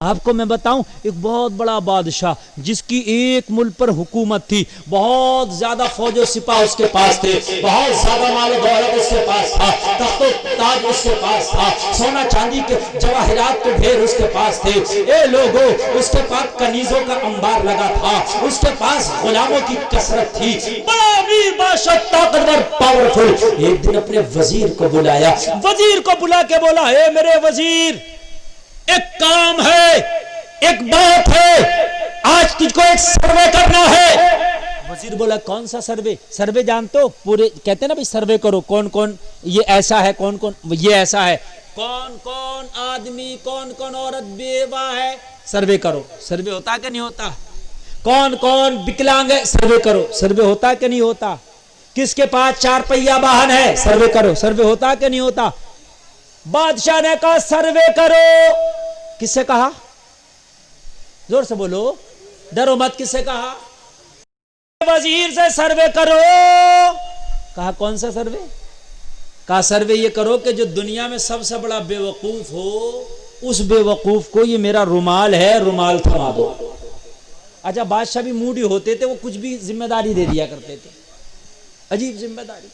آپ کو میں بتاؤں ایک بہت بڑا بادشاہ جس کی ایک ملک پر حکومت تھی، بہت زیادہ فوج و سپاہ اس کے پاس تھے، بہت زیادہ مال و دولت اس کے پاس تھا، تخت و تاج اس کے پاس تھا، سونا چاندی کے جواہرات کے ڈھیر اس کے پاس تھے۔ اے لوگوں، اس کے پاس کنیزوں کا انبار لگا تھا، اس کے پاس غلاموں کی کثرت تھی، بڑا امیر بادشاہ، طاقتور، پاورفل۔ ایک دن اپنے وزیر کو بلایا، وزیر کو بلا کے بولا، اے میرے وزیر، ایک کام ہے، ایک بات ہے، آج تجھ کو ایک سروے کرنا ہے۔ وزیر بولا کون سا سروے؟ سروے جانتے ہو، پورے کہتے ہیں نا بھئی سروے کرو، کون کون یہ ایسا ہے، کون کون یہ ایسا ہے، کون کون آدمی، کون کون عورت بیوہ ہے، سروے کرو۔ سروے ہوتا کہ نہیں ہوتا؟ کون کون وکلانگ ہے، سروے کرو۔ سروے ہوتا کہ نہیں ہوتا؟ کس کے پاس چار پہیا واہن ہے، سروے کرو۔ سروے ہوتا کہ نہیں ہوتا؟ بادشاہ نے کہا سروے کرو۔ کس سے کہا؟ زور سے بولو، ڈرو مت، کس سے کہا؟ وزیر سے سروے کرو۔ کہا کون سا سروے؟ کہا سروے یہ کرو کہ جو دنیا میں سب سے بڑا بے وقوف ہو، اس بے وقوف کو یہ میرا رومال ہے، رومال تھما دو۔ اچھا، بادشاہ بھی موڈی ہوتے تھے، وہ کچھ بھی ذمہ داری دے دیا کرتے تھے، عجیب ذمہ داری۔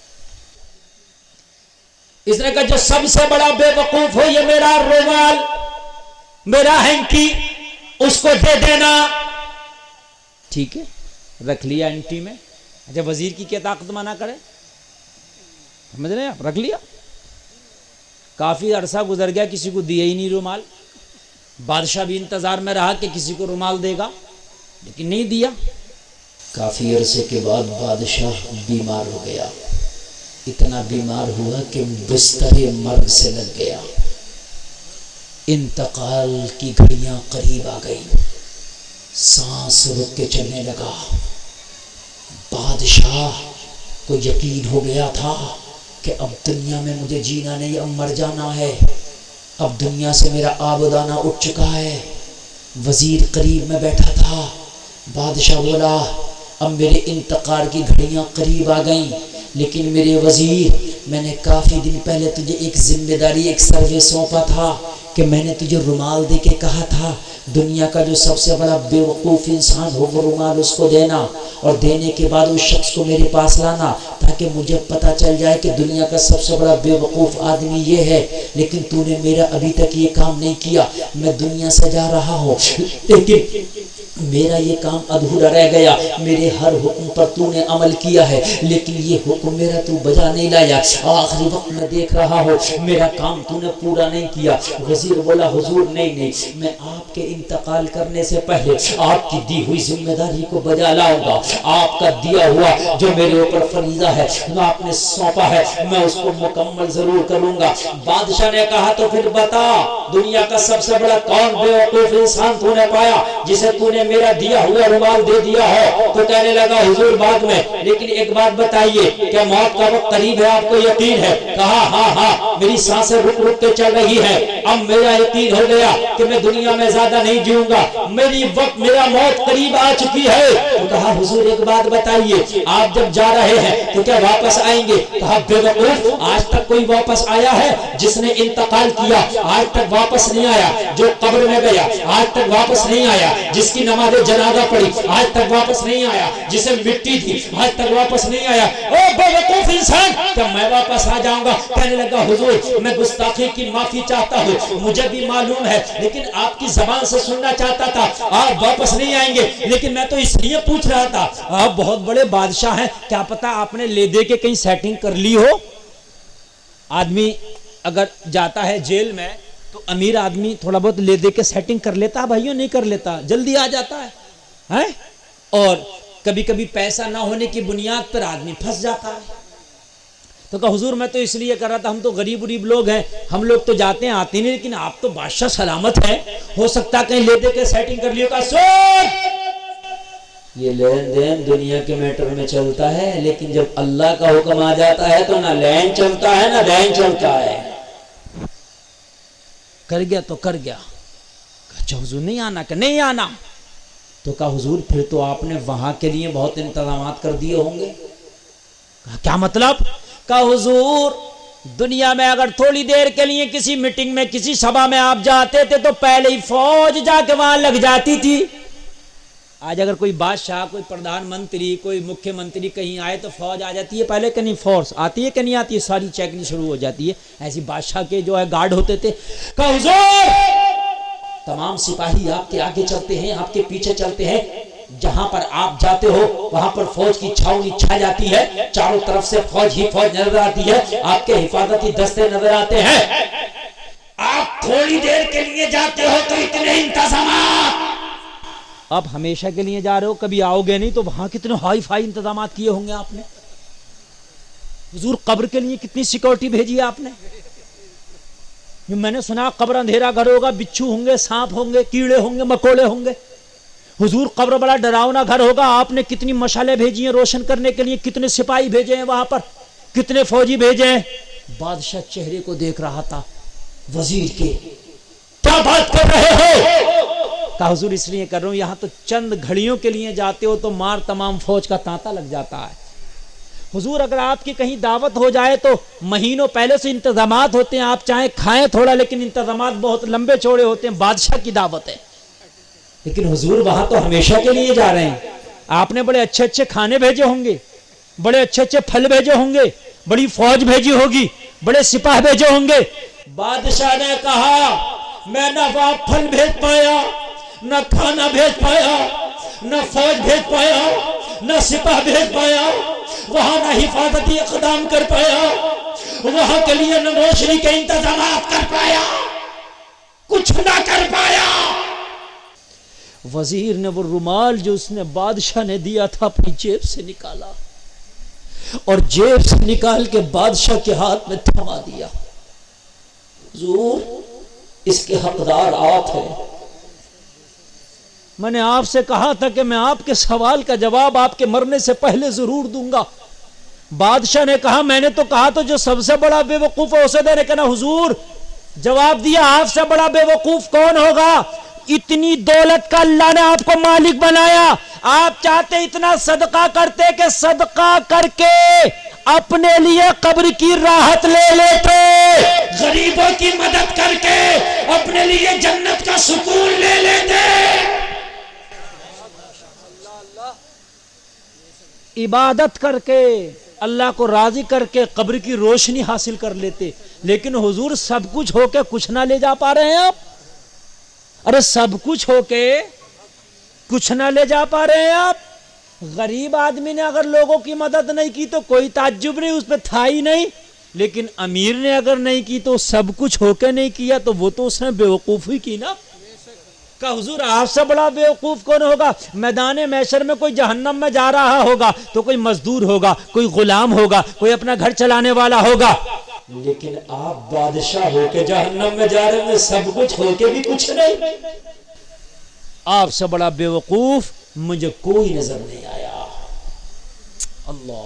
اس نے کہا جو سب سے بڑا بے وقوف ہو، یہ میرا رومال، میرا ہینکی، اس کو دے دینا۔ ٹھیک ہے، رکھ لیا انٹی میں۔ اچھا، وزیر کی کیا طاقت منع کرے؟ سمجھ رہے ہیں آپ؟ رکھ لیا۔ کافی عرصہ گزر گیا، کسی کو دیا ہی نہیں رومال۔ بادشاہ بھی انتظار میں رہا کہ کسی کو رومال دے گا، لیکن نہیں دیا۔ کافی عرصے کے بعد بادشاہ بیمار ہو گیا، اتنا بیمار ہوا کہ بستر مرگ سے لگ گیا، انتقال کی گھڑیاں قریب آ گئی، سانس رک کے چلنے لگا۔ بادشاہ کو یقین ہو گیا تھا کہ اب دنیا میں مجھے جینا نہیں، اب مر جانا ہے، اب دنیا سے میرا آبدانہ اٹھ چکا ہے۔ وزیر قریب میں بیٹھا تھا، بادشاہ بولا اب میرے انتقال کی گھڑیاں قریب آ گئیں، لیکن میرے وزیر، میں نے کافی دن پہلے تجھے ایک ذمہ داری، ایک سروے سونپا تھا کہ میں نے تجھے رومال دے کے کہا تھا دنیا کا جو سب سے بڑا بے وقوف انسان ہو وہ رومال اس کو دینا، اور دینے کے بعد اس شخص کو میرے پاس لانا تاکہ مجھے پتہ چل جائے کہ دنیا کا سب سے بڑا بے وقوف آدمی یہ ہے۔ لیکن تو نے میرا ابھی تک یہ کام نہیں کیا، میں دنیا سے جا رہا ہوں، لیکن میرا یہ کام ادھورا رہ گیا۔ میرے ہر حکم پر تو نے عمل کیا ہے، لیکن یہ حکم میرا تو بجا نہیں لایا، آخری وقت میں دیکھ رہا ہوں میرا کام تو نے پورا نہیں کیا۔ وزیر بولا حضور نہیں، میں آپ کے انتقال کرنے سے پہلے آپ کی دی ہوئی ذمہ داری کو بجا لاؤں گا، آپ کا دیا ہوا جو میرے اوپر فریضہ ہے، جو آپ نے سونپا ہے، میں اس کو مکمل ضرور کروں گا۔ بادشاہ نے کہا تو پھر بتا، دنیا کا سب سے بڑا کون بے وقوف انسان تو نے پایا جسے تو نے میرا دیا ہوا رومال دے دیا ہو؟ تو کہنے لگا حضور بعد میں، لیکن ایک بات بتائیے، کیا موت کا وقت قریب ہے، آپ کو یقین ہے؟ کہا ہاں، میری سانسیں رک رک کے چل رہی ہے، اب میرا یقین ہو گیا کہ میں دنیا میں زیادہ نہیں جیوں گا، میرا موت قریب آ چکی ہے۔ تو کہا حضور ایک بات بتائیے، آپ جب جا رہے ہیں تو کیا واپس آئیں گے؟ کہا بے وقوف، آج تک کوئی واپس آیا ہے جس نے انتقال کیا؟ آج تک واپس نہیں آیا۔ جو قبر میں گیا آج تک واپس نہیں آیا، جس کی نماز جنازہ پڑھی آج تک واپس نہیں آیا، جسے مٹی تھی آج تک واپس نہیں آیا۔ او بے وقوف انسان، کیا میں واپس آ جاؤں گا؟ کہنے لگا حضور میں گستاخی کی معافی چاہتا ہوں، مجھے بھی معلوم ہے، لیکن آپ کی زبان سے سننا چاہتا تھا، آپ واپس نہیں آئیں گے، لیکن میں تو اس لیے پوچھ رہا تھا، آپ بہت بڑے بادشاہ ہیں، کیا پتا آپ نے لے دے کے کہیں سیٹنگ کر لی ہو۔ آدمی اگر جاتا ہے جیل میں تو امیر آدمی تھوڑا بہت لے دے کے سیٹنگ کر لیتا، بھائیوں نہیں کر لیتا، جلدی آ جاتا ہے، اور کبھی کبھی پیسہ نہ ہونے کی بنیاد پر آدمی پھنس جاتا ہے۔ تو کہا حضور میں تو اس لیے کر رہا تھا، ہم تو غریب لوگ ہیں، ہم لوگ تو جاتے ہیں آتے نہیں، لیکن آپ تو بادشاہ سلامت ہیں، ہو سکتا کہیں لے دے کے سیٹنگ کر لیے۔ کہا سن، یہ لین دین دنیا کے میٹر میں چلتا ہے، لیکن جب اللہ کا حکم آ جاتا ہے تو نہ لین چلتا ہے نہ دین چلتا ہے۔ کر گیا تو کر گیا۔ اچھا حضور نہیں آنا؟ کہ نہیں آنا۔ تو کہا حضور پھر تو آپ نے وہاں کے لیے بہت انتظامات کر دیے ہوں گے۔ کہا کیا مطلب؟ کہا حضور دنیا میں اگر تھوڑی دیر کے لیے کسی میٹنگ میں کسی سبھا میں آپ جاتے تھے تو پہلے ہی فوج جا کے وہاں لگ جاتی تھی. آج اگر کوئی بادشاہ کوئی پردھان منتری کوئی مکھیہ منتری کہیں آئے تو فوج آ جاتی ہے پہلے کہ نہیں؟ فورس آتی ہے کہ نہیں آتی ہے؟ ساری چیکنگ شروع ہو جاتی ہے. ایسی بادشاہ کے جو ہے گارڈ ہوتے تھے کہ حضور تمام سپاہی آپ کے آگے چلتے ہیں آپ کے پیچھے چلتے ہیں جہاں پر آپ جاتے ہو وہاں پر فوج کی چھاؤنی چھا جاتی ہے چاروں طرف سے فوج ہی فوج نظر آتی ہے آپ کے حفاظتی دستے نظر آتے ہیں. آپ تھوڑی دیر کے لیے جاتے ہو تو اتنے انتظامات. آپ ہمیشہ کے لیے جا رہے ہو کبھی آؤ گے نہیں تو وہاں کتنے ہائی فائی انتظامات کیے ہوں گے آپ نے. حضور قبر کے لیے کتنی سیکورٹی بھیجی ہے آپ نے. میں نے سنا قبر اندھیرا گھر ہوگا بچھو ہوں گے سانپ ہوں گے کیڑے ہوں گے مکوڑے ہوں گے. حضور قبر بڑا ڈراؤنا گھر ہوگا آپ نے کتنی مشالیں بھیجی ہیں روشن کرنے کے لیے کتنے سپاہی بھیجے ہیں وہاں پر کتنے فوجی بھیجے ہیں. بادشاہ چہرے کو دیکھ رہا تھا وزیر کے کیا بات کر رہے ہو؟ کہا حضور اس لیے کر رہا ہوں یہاں تو چند گھڑیوں کے لیے جاتے ہو تو مار تمام فوج کا تانتا لگ جاتا ہے. حضور اگر آپ کی کہیں دعوت ہو جائے تو مہینوں پہلے سے انتظامات ہوتے ہیں آپ چاہیں کھائیں تھوڑا لیکن انتظامات بہت لمبے چوڑے ہوتے ہیں. بادشاہ کی دعوت ہے لیکن حضور وہاں تو ہمیشہ کے لیے جا رہے ہیں. آپ نے بڑے اچھے اچھے کھانے بھیجے ہوں گے بڑے اچھے اچھے پھل بھیجے ہوں گے بڑی فوج بھیجی ہوگی بڑے سپاہ بھیجے ہوں گے. بادشاہ نے کہا میں نہ پھل بھیج پایا نہ کھانا بھیج پایا نہ فوج بھیج پایا نہ سپاہ بھیج پایا وہاں نہ حفاظتی اقدام کر پایا وہاں کے لیے نہ روشنی کے انتظامات کر پایا کچھ نہ کر پایا. وزیر نے وہ رومال جو اس نے بادشاہ نے دیا تھا اپنی جیب سے نکالا اور جیب سے نکال کے بادشاہ کے ہاتھ میں تھما دیا. حضور اس کے حقدار آپ ہیں. میں نے آپ سے کہا تھا کہ میں آپ کے سوال کا جواب آپ کے مرنے سے پہلے ضرور دوں گا. بادشاہ نے کہا میں نے تو کہا تو جو سب سے بڑا بے وقوف ہے اسے دینے کا نا. حضور جواب دیا آپ سے بڑا بے وقوف کون ہوگا؟ اتنی دولت کا اللہ نے آپ کو مالک بنایا آپ چاہتے اتنا صدقہ کرتے کہ صدقہ کر کے اپنے لیے قبر کی راحت لے لیتے غریبوں کی مدد کر کے اپنے لیے جنت کا سکون لے لیتے عبادت کر کے اللہ کو راضی کر کے قبر کی روشنی حاصل کر لیتے. لیکن حضور سب کچھ ہو کے کچھ نہ لے جا پا رہے ہیں آپ. ارے سب کچھ ہو کے کچھ نہ لے جا پا رہے ہیں آپ. غریب آدمی نے اگر لوگوں کی مدد نہیں کی تو کوئی تعجب نہیں اس پہ تھا ہی نہیں. لیکن امیر نے اگر نہیں کی تو سب کچھ ہو کے نہیں کیا تو وہ تو اس نے بیوقوفی کی نا. کہ حضور آپ سے بڑا بیوقوف کون ہوگا؟ میدان محشر میں کوئی جہنم میں جا رہا ہوگا تو کوئی مزدور ہوگا کوئی غلام ہوگا کوئی اپنا گھر چلانے والا ہوگا. لیکن آپ بادشاہ ہو کے جہنم میں جا رہے ہیں سب کچھ ہو کے بھی کچھ نہیں. آپ سے بڑا بیوقوف مجھے کوئی نظر نہیں آیا. اللہ